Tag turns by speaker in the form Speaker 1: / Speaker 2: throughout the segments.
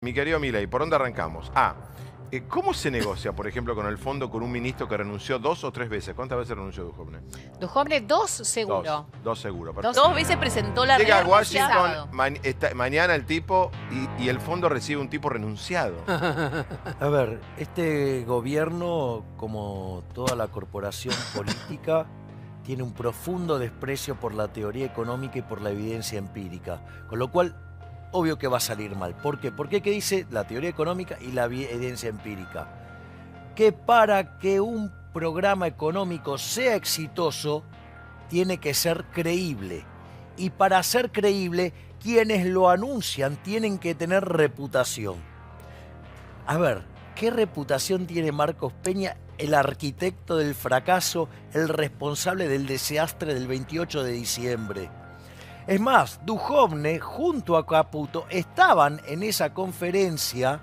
Speaker 1: Mi querido Milei, ¿por dónde arrancamos? ¿Cómo se negocia, por ejemplo, con el fondo con un ministro que renunció 2 o 3 veces? ¿Cuántas veces renunció Duhovne?
Speaker 2: Duhovne, dos seguro.
Speaker 1: Dos seguro, perfecto.
Speaker 3: Dos veces presentó la
Speaker 1: Llega a
Speaker 3: renuncia.
Speaker 1: Washington, mañana el tipo y el fondo recibe un tipo renunciado.
Speaker 4: A ver, este gobierno, como toda la corporación política, tiene un profundo desprecio por la teoría económica y por la evidencia empírica. Con lo cual, obvio que va a salir mal. ¿Por qué? Porque ¿qué dice la teoría económica y la evidencia empírica? Que para que un programa económico sea exitoso, tiene que ser creíble. Y para ser creíble, quienes lo anuncian tienen que tener reputación. A ver, ¿qué reputación tiene Marcos Peña, el arquitecto del fracaso, el responsable del desastre del 28 de diciembre? Es más, Duhovne junto a Caputo estaban en esa conferencia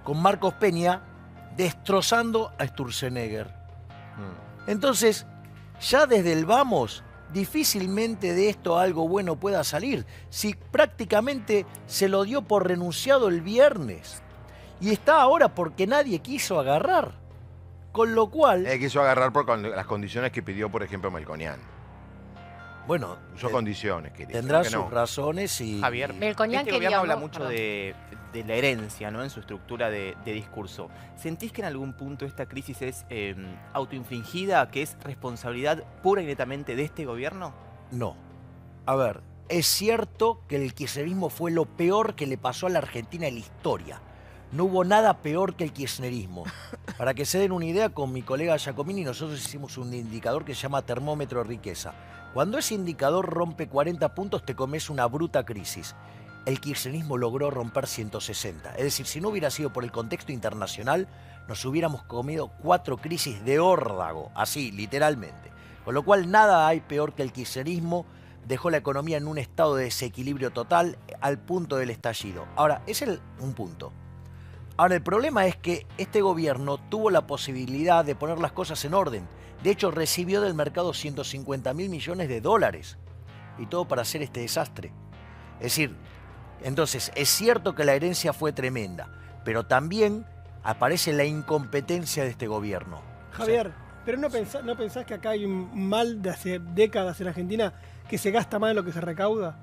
Speaker 4: con Marcos Peña destrozando a Sturzenegger. Entonces, ya desde el vamos, difícilmente de esto algo bueno pueda salir. Si prácticamente se lo dio por renunciado el viernes y está ahora porque nadie quiso agarrar. Con lo cual...
Speaker 1: Quiso agarrar por las condiciones que pidió, por ejemplo, Melconian.
Speaker 4: Bueno,
Speaker 1: usó condiciones.
Speaker 4: Tendrá sus razones y...
Speaker 5: Javier,
Speaker 2: Melconian
Speaker 5: este gobierno habla
Speaker 2: quería,
Speaker 5: mucho de la herencia, ¿no? En su estructura de discurso. ¿Sentís que en algún punto esta crisis es autoinfligida, que es responsabilidad pura y netamente de este gobierno?
Speaker 4: No. A ver, es cierto que el kirchnerismo fue lo peor que le pasó a la Argentina en la historia. No hubo nada peor que el kirchnerismo. Para que se den una idea, con mi colega Giacomini nosotros hicimos un indicador que se llama termómetro de riqueza. Cuando ese indicador rompe 40 puntos, te comes una bruta crisis. El kirchnerismo logró romper 160. Es decir, si no hubiera sido por el contexto internacional, nos hubiéramos comido 4 crisis de órdago, así, literalmente. Con lo cual, nada hay peor que el kirchnerismo. Dejó la economía en un estado de desequilibrio total al punto del estallido. Ahora, ese es un punto. Ahora, el problema es que este gobierno tuvo la posibilidad de poner las cosas en orden. De hecho, recibió del mercado 150.000 millones de dólares. Y todo para hacer este desastre. Es decir, entonces, es cierto que la herencia fue tremenda, pero también aparece la incompetencia de este gobierno.
Speaker 6: Javier, pero ¿no pensás que acá hay un mal de hace décadas en Argentina que se gasta más de lo que se recauda?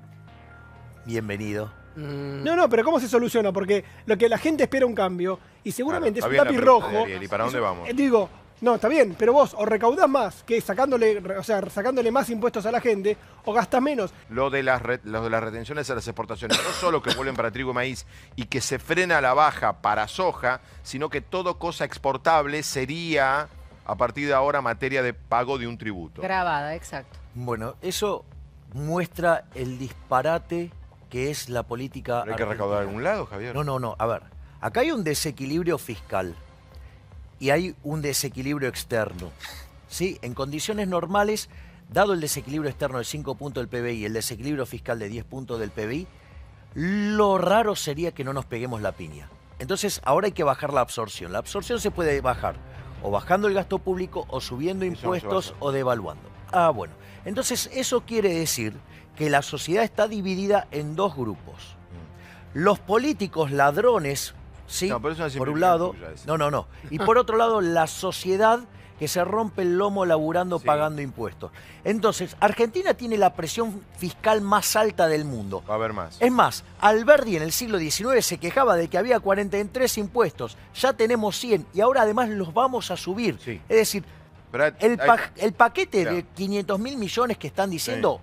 Speaker 4: Bienvenido.
Speaker 6: No, pero ¿cómo se soluciona? Porque lo que la gente espera un cambio y seguramente
Speaker 1: Claro,
Speaker 6: es un lápiz rojo.
Speaker 1: ¿Y para dónde vamos?
Speaker 6: Digo, no, está bien, pero vos o recaudás más, que sacándole más impuestos a la gente, o gastás menos.
Speaker 1: Lo de las retenciones a las exportaciones, no solo que vuelven para trigo y maíz y que se frena a la baja para soja, sino que todo cosa exportable sería, a partir de ahora, materia de pago de un tributo.
Speaker 2: Grabada, exacto.
Speaker 4: Bueno, eso muestra el disparate que es la política
Speaker 1: ¿Pero hay que recaudar de algún lado, Javier?
Speaker 4: No. A ver, acá hay un desequilibrio fiscal y hay un desequilibrio externo. ¿Sí? En condiciones normales, dado el desequilibrio externo de 5 puntos del PBI y el desequilibrio fiscal de 10 puntos del PBI, lo raro sería que no nos peguemos la piña. Entonces, ahora hay que bajar la absorción. La absorción se puede bajar o bajando el gasto público o subiendo impuestos o devaluando. Bueno. Entonces, eso quiere decir que la sociedad está dividida en dos grupos. Los políticos ladrones, ¿sí?
Speaker 1: No, pero es una
Speaker 4: por un lado,
Speaker 1: tuya esa.
Speaker 4: no. Y por otro lado, la sociedad que se rompe el lomo laburando, pagando impuestos. Entonces, Argentina tiene la presión fiscal más alta del mundo.
Speaker 1: Va a haber más.
Speaker 4: Es más, Alberdi en el siglo XIX se quejaba de que había 43 impuestos. Ya tenemos 100 y ahora además los vamos a subir.
Speaker 1: Sí.
Speaker 4: Es decir,
Speaker 1: Pero
Speaker 4: el paquete de 500.000 millones que están diciendo...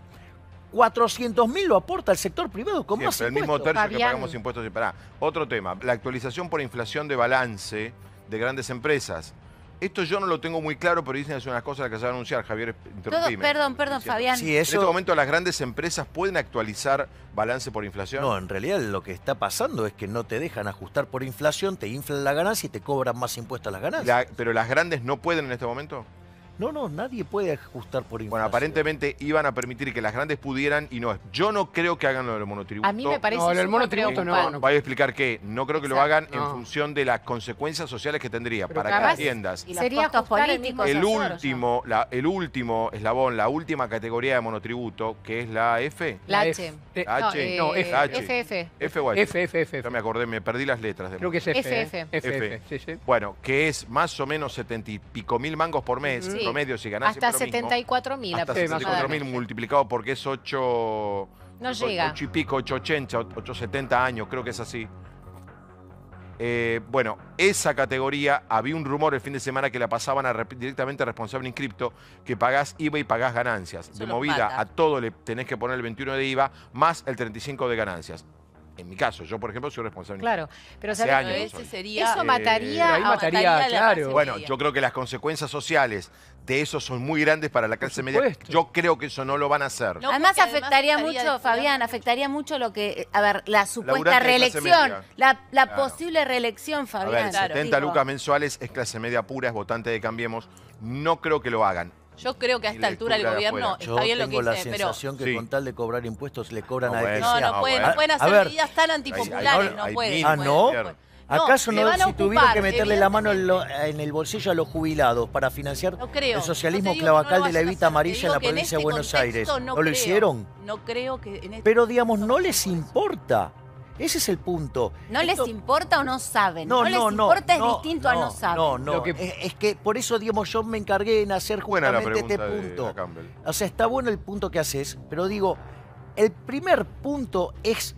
Speaker 4: 400.000 lo aporta el sector privado con más
Speaker 1: el
Speaker 4: impuestos.
Speaker 1: mismo tercio que
Speaker 2: Fabián.
Speaker 1: pagamos impuestos. Otro tema, la actualización por inflación de balance de grandes empresas. Esto yo no lo tengo muy claro, pero dicen que es una cosa que se va a anunciar, Javier, interrumpime.
Speaker 3: Perdón, Fabián.
Speaker 4: Sí,
Speaker 1: En
Speaker 4: eso...
Speaker 1: este momento las grandes empresas pueden actualizar balance por inflación.
Speaker 4: No, en realidad lo que está pasando es que no te dejan ajustar por inflación, te inflan la ganancia y te cobran más impuestos a las ganancias.
Speaker 1: ¿Pero las grandes no pueden en este momento?
Speaker 4: No, nadie puede ajustar por inflación.
Speaker 1: Bueno, aparentemente iban a permitir que las grandes pudieran y no. Yo no creo que hagan lo del monotributo.
Speaker 2: A mí me parece
Speaker 3: No, lo del
Speaker 2: súper
Speaker 3: monotributo no,
Speaker 2: preocupante.
Speaker 1: Voy a explicar que no creo que lo hagan en
Speaker 3: No.
Speaker 1: función de las consecuencias sociales que tendría.
Speaker 3: Pero
Speaker 1: Para que
Speaker 2: capaz-
Speaker 1: entiendas.
Speaker 7: Y los
Speaker 2: Sería
Speaker 7: costos
Speaker 2: ajustar el
Speaker 7: políticos.
Speaker 2: mismo
Speaker 1: El
Speaker 2: Nosotros,
Speaker 1: último eslabón, la última categoría de monotributo, que es la F.
Speaker 2: La
Speaker 3: F.
Speaker 2: H.
Speaker 1: La H.
Speaker 3: No,
Speaker 2: eh,
Speaker 3: F.
Speaker 1: H.
Speaker 2: FF.
Speaker 1: F o H.
Speaker 3: F.
Speaker 1: Ya me acordé, me perdí las letras.
Speaker 3: Creo que es F.
Speaker 2: FF.
Speaker 3: F. Sí, sí.
Speaker 1: Bueno, que es más o menos 70 y pico mil mangos por mes,
Speaker 2: Sí.
Speaker 1: promedio, si ganás
Speaker 2: Hasta
Speaker 1: siempre lo mismo.
Speaker 2: 74.000
Speaker 1: Hasta
Speaker 3: Sí, más o menos.
Speaker 1: 74.000 multiplicado porque es 8...
Speaker 2: No llega.
Speaker 1: 8 y pico, 880, 870 años, creo que es así. Bueno, esa categoría, había un rumor el fin de semana que la pasaban directamente a responsable inscripto, que pagás IVA y pagás ganancias.
Speaker 7: Eso
Speaker 1: De
Speaker 7: los
Speaker 1: movida
Speaker 7: mata.
Speaker 1: a todo le tenés que poner el 21 de IVA más el 35 de ganancias. En mi caso, yo por ejemplo soy responsable
Speaker 2: Claro, pero
Speaker 1: Hace
Speaker 2: ¿sabés
Speaker 1: años
Speaker 2: qué?
Speaker 1: no soy.
Speaker 7: Ese sería...
Speaker 2: Eso mataría
Speaker 3: Pero ahí
Speaker 2: a-
Speaker 3: mataría,
Speaker 7: la
Speaker 3: claro.
Speaker 7: clase
Speaker 1: Bueno,
Speaker 7: media.
Speaker 1: yo creo que las consecuencias sociales de eso son muy grandes para la clase media.
Speaker 3: supuesto.
Speaker 1: Yo creo que eso no lo van a hacer.
Speaker 7: No, Además porque afectaría estaría mucho, destinado- Fabián, afectaría mucho lo que, a ver, la supuesta
Speaker 1: Laburante de clase
Speaker 7: reelección,
Speaker 1: media.
Speaker 7: la
Speaker 1: Claro.
Speaker 7: posible reelección,
Speaker 1: A
Speaker 7: Fabián.
Speaker 1: ver,
Speaker 7: Claro,
Speaker 1: 70
Speaker 7: digo.
Speaker 1: lucas mensuales es clase media pura, es votante de Cambiemos. No creo que lo hagan.
Speaker 8: Yo creo que a
Speaker 1: Y
Speaker 8: esta altura el
Speaker 1: lectura de
Speaker 8: gobierno
Speaker 1: afuera.
Speaker 4: Yo
Speaker 8: está bien lo que
Speaker 4: tengo la
Speaker 8: dice, pero
Speaker 4: sensación que
Speaker 1: Sí.
Speaker 4: con tal de cobrar impuestos le cobran
Speaker 1: No,
Speaker 4: a el que
Speaker 1: bueno.
Speaker 8: no,
Speaker 4: sea.
Speaker 8: no pueden,
Speaker 1: bueno.
Speaker 8: pueden
Speaker 4: A
Speaker 8: hacer
Speaker 4: ver.
Speaker 8: medidas tan antipopulares,
Speaker 1: Hay
Speaker 8: no
Speaker 1: mil.
Speaker 8: pueden.
Speaker 4: Ah, ¿no?
Speaker 1: Claro.
Speaker 4: ¿Acaso
Speaker 8: le
Speaker 4: no,
Speaker 8: van a
Speaker 4: si tuvieron
Speaker 8: ocupar,
Speaker 4: que meterle la mano
Speaker 8: evidentemente.
Speaker 4: en el bolsillo a los jubilados para financiar
Speaker 8: No creo.
Speaker 4: el socialismo
Speaker 8: No te digo que no
Speaker 4: clavacal
Speaker 8: lo
Speaker 4: de la
Speaker 8: vayan a
Speaker 4: evita
Speaker 8: hacer, te
Speaker 4: amarilla en
Speaker 8: digo
Speaker 4: la
Speaker 8: que en
Speaker 4: provincia de
Speaker 8: este
Speaker 4: Buenos Aires?
Speaker 8: contexto
Speaker 4: ¿No lo
Speaker 8: creo.
Speaker 4: hicieron?
Speaker 8: No creo que en este
Speaker 4: Pero digamos, no
Speaker 8: contexto
Speaker 4: les importa. Ese es el punto.
Speaker 7: ¿No les importa o no saben?
Speaker 4: No,
Speaker 7: les
Speaker 4: no,
Speaker 7: importa
Speaker 4: no,
Speaker 7: es distinto a no saben.
Speaker 4: No, no.
Speaker 3: Lo que-
Speaker 4: Es que por eso, digamos, yo me encargué en hacer
Speaker 1: Buena la
Speaker 4: justamente
Speaker 1: pregunta
Speaker 4: este
Speaker 1: de
Speaker 4: punto.
Speaker 1: Campbell.
Speaker 4: O sea, está bueno el punto que haces, pero digo, el primer punto es,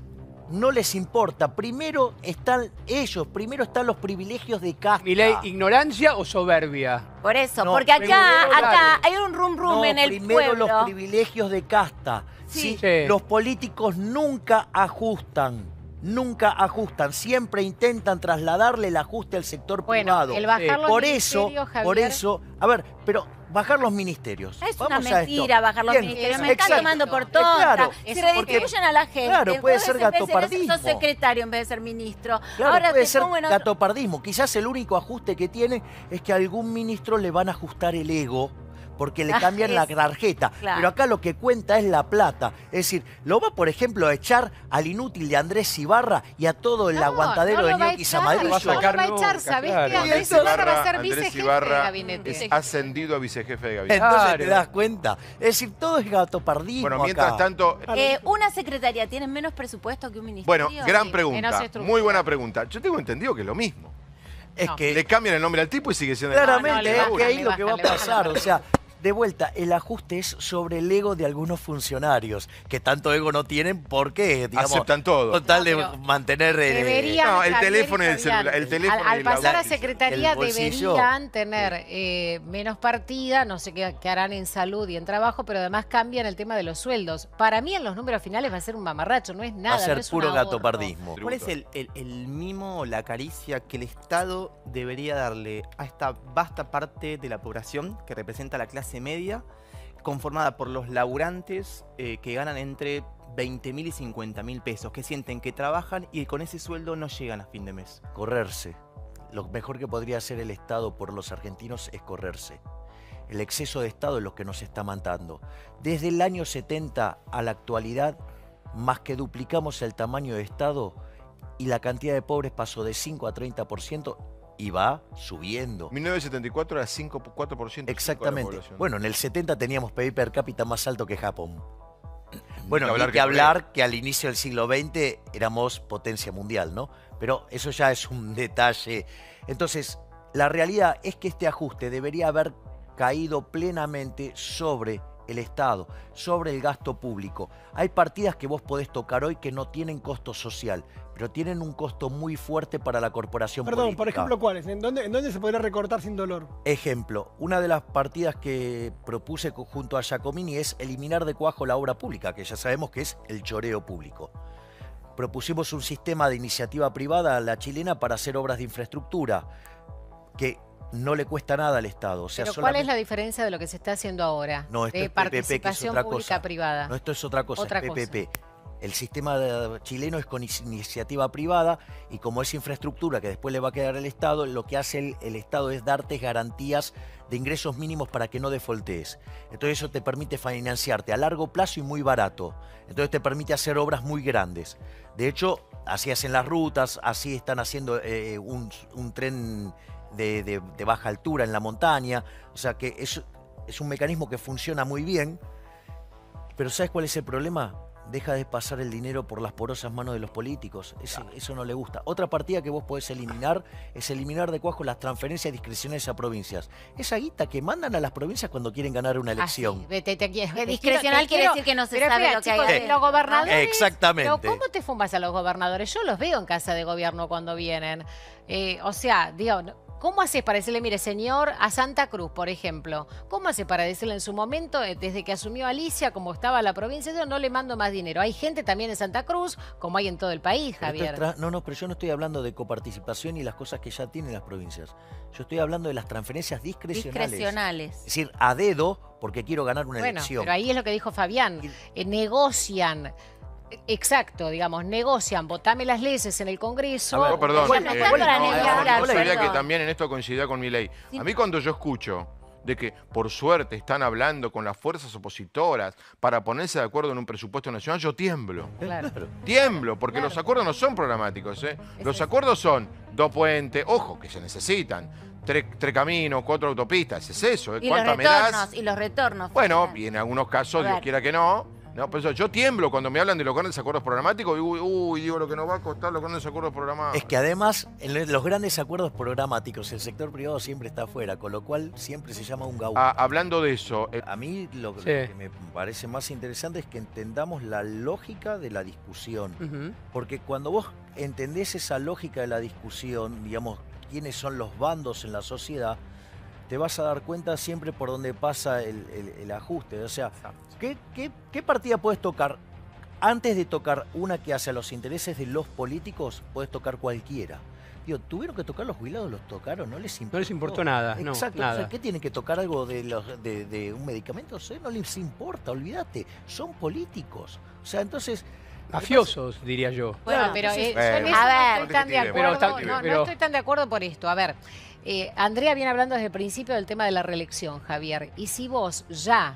Speaker 4: no les importa. Primero están ellos, primero están los privilegios de casta.
Speaker 3: Milei, ¿ignorancia o soberbia?
Speaker 7: Por eso,
Speaker 4: No,
Speaker 7: porque
Speaker 3: primero,
Speaker 7: acá
Speaker 3: dale.
Speaker 7: hay un rum
Speaker 4: No,
Speaker 7: en el
Speaker 4: primero
Speaker 7: pueblo.
Speaker 4: los privilegios de casta.
Speaker 7: Sí.
Speaker 3: Sí.
Speaker 4: Los políticos nunca ajustan. Nunca ajustan, siempre intentan trasladarle el ajuste al sector
Speaker 2: Bueno,
Speaker 4: privado.
Speaker 2: el bajar los
Speaker 4: Por eso,
Speaker 2: ministerios,
Speaker 4: por
Speaker 2: Javier.
Speaker 4: eso, a ver, pero bajar los ministerios.
Speaker 7: Es una
Speaker 4: Vamos a esto.
Speaker 7: mentira bajar los
Speaker 4: Bien,
Speaker 7: ministerios. Me
Speaker 2: exacto.
Speaker 7: están tomando por
Speaker 2: Exacto.
Speaker 7: tonta.
Speaker 4: Claro,
Speaker 7: Si
Speaker 2: eso
Speaker 7: redistribuyen a la gente.
Speaker 4: Claro, puede
Speaker 7: vos
Speaker 4: ser
Speaker 7: en vez de
Speaker 4: gatopardismo.
Speaker 7: Sos secretario en vez de ser ministro.
Speaker 4: Claro,
Speaker 7: Ahora
Speaker 4: puede
Speaker 7: te
Speaker 4: ser
Speaker 7: pongo en otro-
Speaker 4: gatopardismo. Quizás el único ajuste que tiene es que a algún ministro le van a ajustar el ego porque le cambian la
Speaker 7: es-
Speaker 4: tarjeta.
Speaker 7: claro.
Speaker 4: Pero acá lo que cuenta es la plata. Es decir, lo va, por ejemplo, a echar al inútil de Andrés Ibarra y a todo el
Speaker 2: No,
Speaker 4: aguantadero
Speaker 2: no
Speaker 4: de
Speaker 2: lo va a
Speaker 4: Ñoquis
Speaker 2: echar,
Speaker 4: Amadrillo.
Speaker 3: va a sacar
Speaker 2: No lo va a
Speaker 3: nunca,
Speaker 2: echar, ¿sabés
Speaker 3: claro.
Speaker 2: qué? Andrés
Speaker 4: Entonces,
Speaker 2: Ibarra va a ser
Speaker 1: Andrés
Speaker 2: vicejefe de
Speaker 1: Ibarra
Speaker 2: gabinete.
Speaker 1: es ascendido a vicejefe de gabinete.
Speaker 4: Entonces
Speaker 3: Claro.
Speaker 4: te das cuenta. Es decir, todo es gatopardismo
Speaker 1: Bueno, mientras
Speaker 4: acá.
Speaker 1: tanto...
Speaker 7: Una secretaría tiene menos presupuesto que un ministerio.
Speaker 1: Bueno, gran
Speaker 2: Menos
Speaker 1: pregunta,
Speaker 2: estructura.
Speaker 1: muy buena pregunta. Yo tengo entendido que es lo mismo.
Speaker 4: Es
Speaker 2: No.
Speaker 4: que
Speaker 1: Le cambian el nombre al tipo y sigue siendo el
Speaker 4: claramente
Speaker 2: No, le
Speaker 4: es
Speaker 2: bajan,
Speaker 4: que ahí
Speaker 2: le
Speaker 4: lo que va a
Speaker 2: bajan, le bajan.
Speaker 4: pasar. O sea, de vuelta, el ajuste es sobre el ego de algunos funcionarios que tanto ego no tienen porque, digamos,
Speaker 1: Aceptan todo.
Speaker 4: con tal de
Speaker 2: No, pero
Speaker 4: mantener
Speaker 2: Deberían,
Speaker 1: No, el
Speaker 2: Javier
Speaker 1: teléfono y el
Speaker 2: Fabián,
Speaker 1: celular, el teléfono
Speaker 2: Al
Speaker 1: y
Speaker 2: pasar
Speaker 1: la-
Speaker 2: a secretaría
Speaker 4: el bolsillo.
Speaker 2: deberían tener menos partida, no sé qué harán en salud y en trabajo, pero además cambian el tema de los sueldos. Para mí en los números finales va a ser un mamarracho, no es nada.
Speaker 4: va a ser
Speaker 2: no es un
Speaker 4: puro
Speaker 2: ahorro.
Speaker 4: gatopardismo.
Speaker 5: ¿Cuál es el mimo o la caricia que el Estado debería darle a esta vasta parte de la población que representa la clase media, conformada por los laburantes que ganan entre 20.000 y 50.000 pesos, que sienten que trabajan y con ese sueldo no llegan a fin de mes?
Speaker 4: Correrse. Lo mejor que podría hacer el Estado por los argentinos es correrse. El exceso de Estado es lo que nos está matando. Desde el año 70 a la actualidad, más que duplicamos el tamaño de Estado y la cantidad de pobres pasó de 5 a 30% y va subiendo.
Speaker 1: 1974 era 4%.
Speaker 4: Exactamente. Bueno, en el 70 teníamos PIB per cápita más alto que Japón. Bueno,
Speaker 1: hablar
Speaker 4: ni
Speaker 1: que
Speaker 4: que hablar que al inicio del siglo XX éramos potencia mundial, ¿no? Pero eso ya es un detalle. Entonces, la realidad es que este ajuste debería haber caído plenamente sobre el Estado, sobre el gasto público. Hay partidas que vos podés tocar hoy que no tienen costo social, pero tienen un costo muy fuerte para la corporación
Speaker 6: Perdón,
Speaker 4: política.
Speaker 6: por ejemplo, ¿cuáles? ¿En dónde se podría recortar sin dolor?
Speaker 4: Ejemplo, una de las partidas que propuse junto a Giacomini es eliminar de cuajo la obra pública, que ya sabemos que es el choreo público. Propusimos un sistema de iniciativa privada a la chilena para hacer obras de infraestructura, que no le cuesta nada al Estado. O sea,
Speaker 2: Pero ¿cuál es
Speaker 4: solamente-
Speaker 2: la diferencia de lo que se está haciendo ahora?
Speaker 4: No, esto
Speaker 2: de
Speaker 4: es PPP, que es
Speaker 2: participación
Speaker 4: otra cosa.
Speaker 2: pública-privada.
Speaker 4: No, esto es otra cosa,
Speaker 2: Otra
Speaker 4: es PPP. el sistema chileno es con iniciativa privada y como es infraestructura que después le va a quedar al Estado, lo que hace el Estado es darte garantías de ingresos mínimos para que no defaultees. Entonces eso te permite financiarte a largo plazo y muy barato. Entonces te permite hacer obras muy grandes. De hecho, así hacen las rutas, así están haciendo un tren de baja altura en la montaña. O sea que es un mecanismo que funciona muy bien. Pero ¿sabes cuál es el problema? Deja de pasar el dinero por las porosas manos de los políticos. Eso no le gusta. Otra partida que vos podés eliminar es eliminar de cuajo las transferencias discrecionales a provincias. Esa guita que mandan a las provincias cuando quieren ganar una elección.
Speaker 7: Discrecional quiere decir que no se sabe lo que hay adentro.
Speaker 2: Los gobernadores.
Speaker 4: Exactamente.
Speaker 2: Pero ¿cómo te fumas a los gobernadores? Yo los veo en casa de gobierno cuando vienen. O sea, digo, ¿cómo haces para decirle, mire, señor, a Santa Cruz, por ejemplo? ¿Cómo hace para decirle en su momento, desde que asumió Alicia, como estaba la provincia, yo no le mando más dinero? Hay gente también en Santa Cruz, como hay en todo el país, Javier.
Speaker 4: No, pero yo no estoy hablando de coparticipación y las cosas que ya tienen las provincias. Yo estoy hablando de las transferencias discrecionales. Es decir, a dedo, porque quiero ganar una elección.
Speaker 2: Pero ahí es lo que dijo Fabián. Negocian. Exacto, digamos, negocian, votame las leyes en el Congreso.
Speaker 1: No, perdón.
Speaker 7: Bueno, está para negociar,
Speaker 1: yo diría que
Speaker 7: perdón.
Speaker 1: también en esto coincidía con Milei. A mí cuando yo escucho de que por suerte están hablando con las fuerzas opositoras para ponerse de acuerdo en un presupuesto nacional, yo tiemblo.
Speaker 2: Claro.
Speaker 1: Tiemblo, porque los acuerdos no son programáticos. Los acuerdos son 2 puentes, ojo, que se necesitan. 3 caminos, 4 autopistas, es eso.
Speaker 7: Y
Speaker 1: ¿Cuánta
Speaker 7: los
Speaker 1: me das?
Speaker 7: retornos, y los retornos.
Speaker 1: Bueno,
Speaker 7: Fabián.
Speaker 1: y en algunos casos,
Speaker 7: A
Speaker 1: Dios
Speaker 7: ver.
Speaker 1: quiera que no. No, pero yo tiemblo cuando me hablan de los grandes acuerdos programáticos. Digo lo que nos va a costar los grandes acuerdos programados.
Speaker 4: Es que además, en los grandes acuerdos programáticos, el sector privado siempre está afuera, con lo cual siempre se llama un gaucho.
Speaker 1: Hablando de eso,
Speaker 4: A mí lo
Speaker 3: Sí.
Speaker 4: que me parece más interesante es que entendamos la lógica de la discusión.
Speaker 3: Ujú.
Speaker 4: Porque cuando vos entendés esa lógica de la discusión, digamos, quiénes son los bandos en la sociedad, te vas a dar cuenta siempre por dónde pasa el ajuste. O sea, ¿qué partida puedes tocar? Antes de tocar una que hace a los intereses de los políticos, puedes tocar cualquiera. Digo, tuvieron que tocar los jubilados, los tocaron, no les importó.
Speaker 3: No les importó nada, no,
Speaker 4: Exacto.
Speaker 3: nada.
Speaker 4: O sea, ¿qué tienen que tocar algo de un medicamento? O sea, no les importa, olvídate. Son políticos. O sea, entonces...
Speaker 3: Mafiosos, diría yo.
Speaker 2: Bueno,
Speaker 7: Bueno,
Speaker 2: pero yo en
Speaker 1: bueno.
Speaker 2: eso
Speaker 7: A
Speaker 2: no
Speaker 7: ver.
Speaker 2: estoy tan de
Speaker 1: Pero
Speaker 2: acuerdo.
Speaker 3: está-
Speaker 2: No
Speaker 3: pero-
Speaker 2: estoy tan de acuerdo por esto. A ver, Andrea viene hablando desde el principio del tema de la reelección, Javier. Y si vos ya...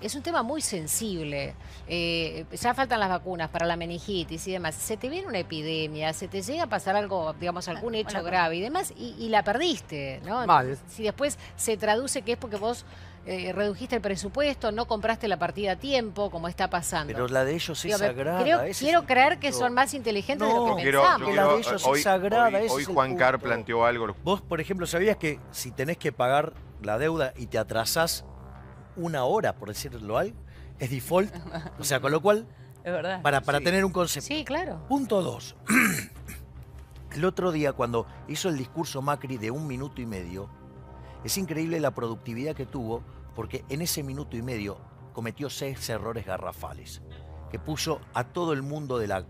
Speaker 2: Es un tema muy sensible. Ya faltan las vacunas para la meningitis y demás. Se te viene una epidemia, se te llega a pasar algo, digamos, algún hecho
Speaker 7: Bueno,
Speaker 2: grave y demás, y la perdiste, ¿no?
Speaker 3: Mal.
Speaker 2: Si después se traduce que es porque vos redujiste el presupuesto, no compraste la partida a tiempo, como está pasando.
Speaker 4: Pero la de ellos
Speaker 2: Digo,
Speaker 4: es sagrada. ese es
Speaker 2: quiero
Speaker 4: el
Speaker 2: creer que
Speaker 4: punto.
Speaker 2: son más inteligentes de
Speaker 4: No,
Speaker 2: lo que
Speaker 1: quiero-
Speaker 2: pensamos.
Speaker 4: que la de ellos es sagrada, ese
Speaker 1: hoy
Speaker 4: es el
Speaker 1: Juan Carr
Speaker 4: punto.
Speaker 1: planteó algo.
Speaker 4: Vos, por ejemplo, ¿sabías que si tenés que pagar la deuda y te atrasás 1 hora, por decirlo algo, es default? O sea, con lo cual,
Speaker 7: Es verdad.
Speaker 4: para tener un concepto.
Speaker 2: Sí, claro.
Speaker 4: Punto 2. El otro día, cuando hizo el discurso Macri de 1 minuto y medio, es increíble la productividad que tuvo, porque en ese minuto y medio cometió 6 errores garrafales, que puso a todo el mundo de la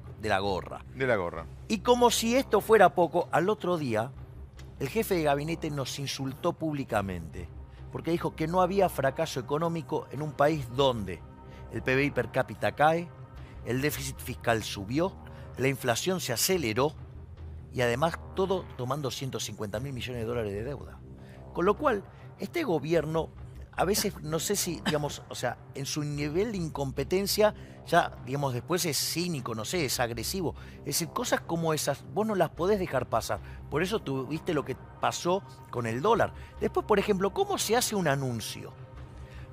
Speaker 4: gorra.
Speaker 1: De la gorra.
Speaker 4: Y como si esto fuera poco, al otro día, el jefe de gabinete nos insultó públicamente, porque dijo que no había fracaso económico en un país donde el PBI per cápita cae, el déficit fiscal subió, la inflación se aceleró y además todo tomando 150.000 millones de dólares de deuda. Con lo cual, este gobierno, a veces, no sé si, digamos, o sea, en su nivel de incompetencia, ya, digamos, después es cínico, no sé, es agresivo. Es decir, cosas como esas, vos no las podés dejar pasar. Por eso tuviste lo que pasó con el dólar. Después, por ejemplo, ¿cómo se hace un anuncio?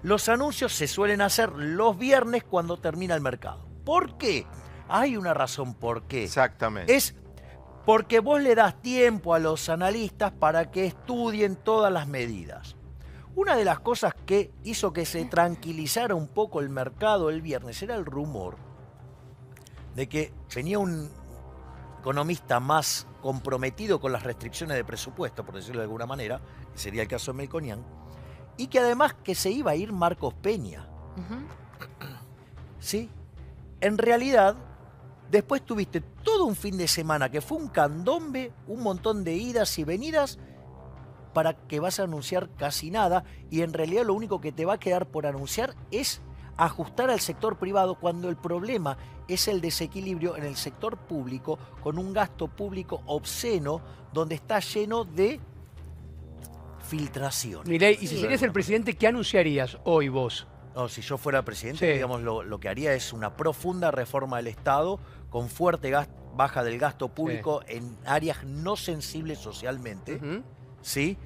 Speaker 4: Los anuncios se suelen hacer los viernes cuando termina el mercado. ¿Por qué? Hay una razón por qué.
Speaker 1: Exactamente.
Speaker 4: Es porque vos le das tiempo a los analistas para que estudien todas las medidas. Una de las cosas que hizo que se tranquilizara un poco el mercado el viernes era el rumor de que venía un economista más comprometido con las restricciones de presupuesto, por decirlo de alguna manera, que sería el caso de Melconian, y que además que se iba a ir Marcos Peña. ¿Sí? En realidad, después tuviste todo un fin de semana que fue un candombe, un montón de idas y venidas, para que vas a anunciar casi nada, y en realidad lo único que te va a quedar por anunciar es ajustar al sector privado cuando el problema es el desequilibrio en el sector público con un gasto público obsceno donde está lleno de filtración.
Speaker 3: Milei, y si serías el presidente, ¿qué anunciarías hoy vos?
Speaker 4: No, si yo fuera presidente,
Speaker 3: Sí.
Speaker 4: digamos, lo que haría es una profunda reforma del Estado con fuerte baja del gasto público en áreas no sensibles socialmente,
Speaker 3: Ujú.
Speaker 4: ¿sí?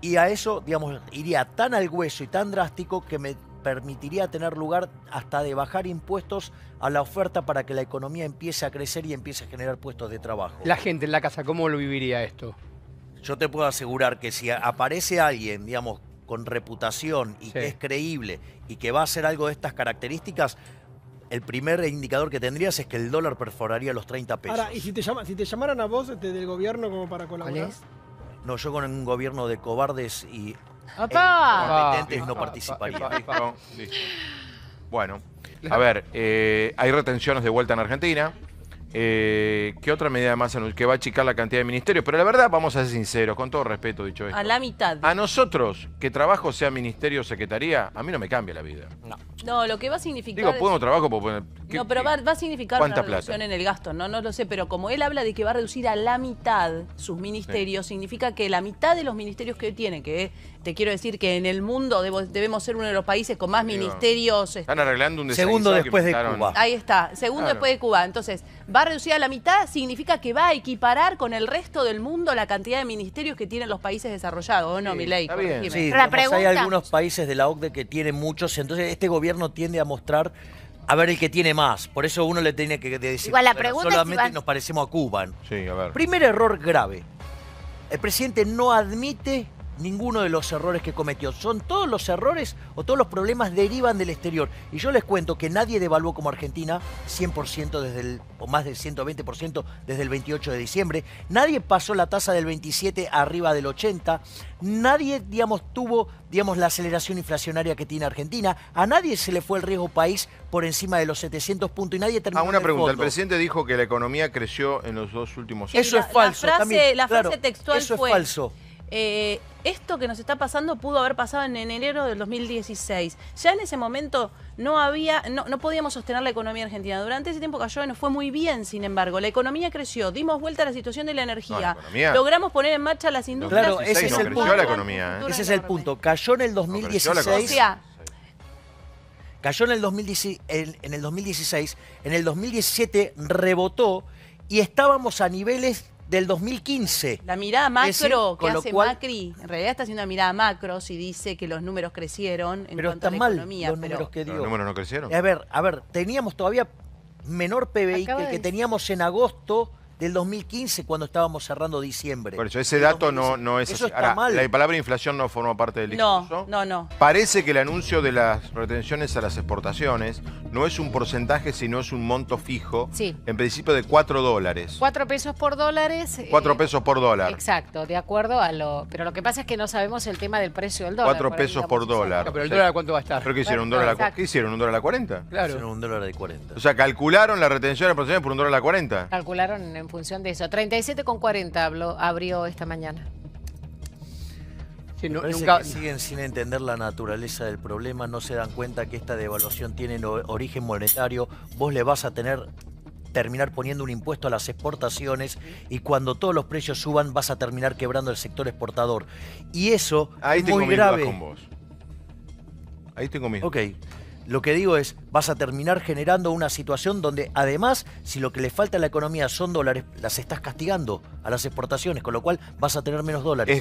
Speaker 4: Y a eso, digamos, iría tan al hueso y tan drástico que me permitiría tener lugar hasta de bajar impuestos a la oferta para que la economía empiece a crecer y empiece a generar puestos de trabajo.
Speaker 3: La gente en la casa, ¿cómo lo viviría esto?
Speaker 4: Yo te puedo asegurar que si aparece alguien, digamos, con reputación y
Speaker 3: Sí.
Speaker 4: que es creíble y que va a hacer algo de estas características, el primer indicador que tendrías es que el dólar perforaría los 30 pesos.
Speaker 6: Ahora, y si te llamaran a vos del gobierno como para colaborar.
Speaker 3: es?
Speaker 4: No, yo con un gobierno de cobardes y
Speaker 2: ¡Opa!
Speaker 4: competentes no participaría.
Speaker 1: Listo, listo. Bueno, a ver, hay retenciones de vuelta en Argentina. ¿Qué otra medida más que va a achicar la cantidad de ministerios? Pero la verdad, vamos a ser sinceros, con todo respeto dicho esto.
Speaker 8: A la mitad.
Speaker 1: A nosotros, que trabajo sea ministerio o secretaría, a mí no me cambia la vida.
Speaker 8: No, lo que va a significar.
Speaker 1: Digo, podemos trabajo por poner.
Speaker 8: No, pero va a significar una
Speaker 1: ¿Cuánta
Speaker 8: reducción
Speaker 1: plata?
Speaker 8: en el gasto, no lo sé, pero como él habla de que va a reducir a la mitad sus ministerios, significa que la mitad de los ministerios que tiene, que te quiero decir que en el mundo debemos ser uno de los países con más
Speaker 1: Digo,
Speaker 8: ministerios.
Speaker 1: Están arreglando un
Speaker 4: Segundo
Speaker 1: desaguisado que
Speaker 4: después de
Speaker 1: inventaron.
Speaker 4: Cuba.
Speaker 8: Ahí está, segundo
Speaker 1: Claro.
Speaker 8: después de Cuba. Entonces, va a reducir a la mitad, significa que va a equiparar con el resto del mundo la cantidad de ministerios que tienen los países desarrollados, ¿o no,
Speaker 1: Sí,
Speaker 8: Milei?
Speaker 1: está bien.
Speaker 8: Corregime.
Speaker 4: Sí,
Speaker 2: Pero la
Speaker 4: digamos, hay
Speaker 2: pregunta-
Speaker 4: algunos países de la OCDE que tienen muchos, entonces este gobierno tiende a mostrar a ver el que tiene más. Por eso uno le tiene que decir,
Speaker 2: Igual la
Speaker 4: bueno,
Speaker 2: pregunta es si
Speaker 4: solamente
Speaker 2: van-
Speaker 4: nos parecemos a Cuba.
Speaker 1: Sí, a ver.
Speaker 4: Primer error grave. El presidente no admite ninguno de los errores que cometió. Son todos los errores o todos los problemas derivan del exterior. Y yo les cuento que nadie devaluó como Argentina 100% o más del 120% desde el 28 de diciembre. Nadie pasó la tasa del 27 arriba del 80. Nadie, digamos, tuvo, digamos, la aceleración inflacionaria que tiene Argentina. A nadie se le fue el riesgo país por encima de los 700 puntos y nadie terminó
Speaker 1: Una
Speaker 4: en el
Speaker 1: pregunta. El
Speaker 4: fondo.
Speaker 1: presidente dijo que la economía creció en los 2 últimos
Speaker 8: Sí,
Speaker 1: años.
Speaker 4: Eso
Speaker 8: la-
Speaker 4: es falso.
Speaker 8: la frase-
Speaker 4: también,
Speaker 8: la frase
Speaker 4: claro,
Speaker 8: textual
Speaker 4: eso
Speaker 8: fue-
Speaker 4: es falso.
Speaker 8: Esto que nos está pasando pudo haber pasado en enero del 2016. Ya en ese momento no podíamos sostener la economía argentina. Durante ese tiempo cayó y nos fue muy bien, sin embargo. La economía creció, dimos vuelta a la situación de la energía.
Speaker 1: No, la economía-
Speaker 8: Logramos poner en marcha las industrias.
Speaker 4: Claro, ese es
Speaker 1: no
Speaker 4: el
Speaker 1: creció
Speaker 4: punto.
Speaker 1: la economía, ¿eh?
Speaker 4: Ese es el punto. Cayó en el
Speaker 1: No, creció la
Speaker 4: 2016.
Speaker 1: economía.
Speaker 4: Cayó en el 2016. En el 2017 rebotó y estábamos a niveles del 2015.
Speaker 8: La mirada
Speaker 4: Es decir,
Speaker 8: macro que
Speaker 4: con lo
Speaker 8: hace
Speaker 4: cual-
Speaker 8: Macri, en realidad está haciendo una mirada macro si dice que los números crecieron en
Speaker 4: Pero
Speaker 8: cuanto a
Speaker 4: están
Speaker 8: la
Speaker 4: mal
Speaker 8: economía.
Speaker 4: los
Speaker 8: pero
Speaker 4: números que
Speaker 1: Los
Speaker 4: dio.
Speaker 1: números no crecieron.
Speaker 4: A ver, teníamos todavía menor PBI
Speaker 2: Acaba
Speaker 4: que el
Speaker 2: de
Speaker 4: que
Speaker 2: decir.
Speaker 4: teníamos en agosto del 2015 cuando estábamos cerrando diciembre.
Speaker 1: Por eso, ese
Speaker 4: Del
Speaker 1: dato no
Speaker 4: 2016.
Speaker 1: es
Speaker 4: Eso
Speaker 1: así.
Speaker 4: está
Speaker 1: Ahora,
Speaker 4: mal.
Speaker 1: la palabra inflación no forma parte del discurso.
Speaker 8: no.
Speaker 1: Parece que el anuncio de las retenciones a las exportaciones no es un porcentaje, sino es un monto fijo.
Speaker 2: Sí.
Speaker 1: En principio de $4.
Speaker 2: 4 pesos por dólares.
Speaker 1: 4 pesos por dólar.
Speaker 2: Exacto, de acuerdo a lo... Pero lo que pasa es que no sabemos el tema del precio del dólar.
Speaker 1: 4
Speaker 2: por ahí,
Speaker 1: pesos por
Speaker 2: digamos,
Speaker 1: dólar.
Speaker 3: Pero el
Speaker 1: Sí.
Speaker 3: dólar ¿a cuánto va a estar?
Speaker 1: ¿Pero qué hicieron?
Speaker 2: Exacto.
Speaker 1: ¿Qué hicieron? ¿Un dólar a 40?
Speaker 3: Claro.
Speaker 4: Son un dólar de 40.
Speaker 1: O sea, calcularon la retención de exportaciones por un dólar a 40.
Speaker 2: Calcularon en función de eso. 37,40 abrió esta mañana.
Speaker 3: Sí,
Speaker 4: Me
Speaker 3: no-
Speaker 4: parece
Speaker 3: nunca,
Speaker 4: que siguen sin entender la naturaleza del problema, no se dan cuenta que esta devaluación tiene origen monetario. Vos le vas a terminar poniendo un impuesto a las exportaciones y cuando todos los precios suban vas a terminar quebrando el sector exportador. Y eso
Speaker 1: Ahí
Speaker 4: es
Speaker 1: tengo
Speaker 4: muy
Speaker 1: mis dudas
Speaker 4: grave.
Speaker 1: con vos. Ahí tengo mis
Speaker 4: Ok, lo que digo es, vas a terminar generando una situación donde además, si lo que le falta a la economía son dólares, las estás castigando a las exportaciones, con lo cual vas a tener menos dólares.
Speaker 1: Es